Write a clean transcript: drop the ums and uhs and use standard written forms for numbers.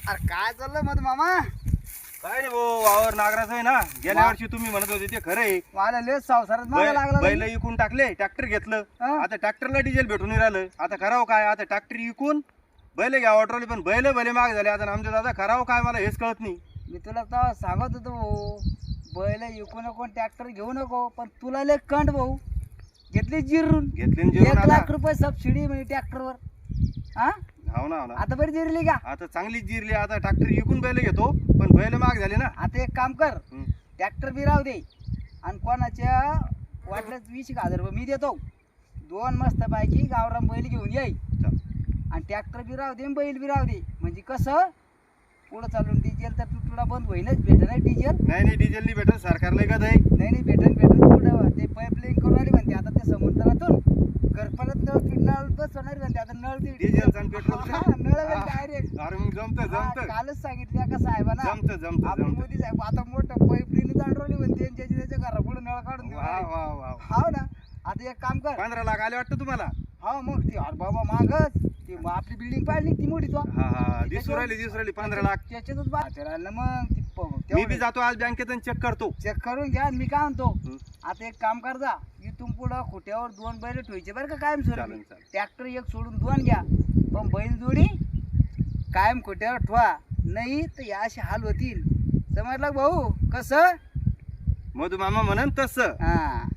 अरे काय चाललंय मध मामा? काय रे भाऊ, वावर नागराचं आहे ना. गेल्या वर्षी तुम्ही म्हणत होते ते खरं आहे. मला लय संसारात मागे लागला बैल विकून टाकले, ट्रॅक्टर घेतलं. हा? आता ट्रॅक्टरला डिझेल भेटून नाही राहिलं. आता करावं काय? आता ट्रॅक्टर विकून बैल घ्यावं ट्रॉली, पण बैल भले माग झाले. आता आमच्या दादा करावं काय मला हेच कळत नाही. मी तुला तेव्हा सांगत होतो भाऊ, बैल विकू नको, ट्रॅक्टर घेऊ नको, पण तुला लय कंट भाऊ. घेतली जिरून घेतले ना जिरून 1 आता. लाख रुपये सबसिडी म्हणजे ट्रॅक्टरवर. हा हो ना, हो ना. आता बरी जिरली का? आता चांगलीच जिरली. आता ट्रॅक्टर विकून बैल घेतो, पण बैल माग झाले ना. आता एक काम कर, हम्म. ट्रॅक्टर बी राहू दे आणि कोणाच्या वाटल्यास 20,000 रुपये मी देतो. 2 मस्त पैकी गावरान बैल घेऊन येई चल. आणि ट्रॅक्टर बी राहू दे आणि बैल बी राहू दे. म्हणजे कसं पुढं चालून डिझेल तर तुटुडा बंद होईनच, भेटणार डिझेल. नाही डिझेल नाही भेटत सरकारला का दे. नाही भेटन पुढं ते पाईपलाईन करून आली म्हणते आता ते समुद्रातून घरपर्यंत नळ बसवणार म्हणते. आता नळ ते डिझेलचा आणि पेट्रोलचा? हा, नळ डायरेक्ट. अरे मग जमत कालच सांगितलं का साहेबांना, जमत आपलं मोदी साहेब आता मोठं पाईपलाईन चालवली म्हणते आणि त्याच्या घरापुढे नळ काढून देऊ वा राहिले. वा वा. हाव ना. आता एक काम कर. 15 लाख आले वाटतं तुम्हाला? हा मग ती अरे बाबा मागच ती आपली बिल्डिंग पाहिली ती मोठी तो हा दिसू राहिली 15 लाख. त्याच्यातच बाहेर राहिलं मग मी बी जातो आज बँकेत चेक करतो. चेक करून घ्या. मी काय म्हणतो, हं. आता एक काम कर जा, इथून पुढं खोट्यावर 2 बैल ठेवायचे बरं का कायम चालेल, स्वरूपी. चालेल. ट्रॅक्टर एक सोडून 2 घ्या, पण बैल जोडी कायम खोट्यावर ठेवा, नाही तर या असे हाल होतील. समजलं भाऊ कसं? मधु मामा म्हणन तसं. हा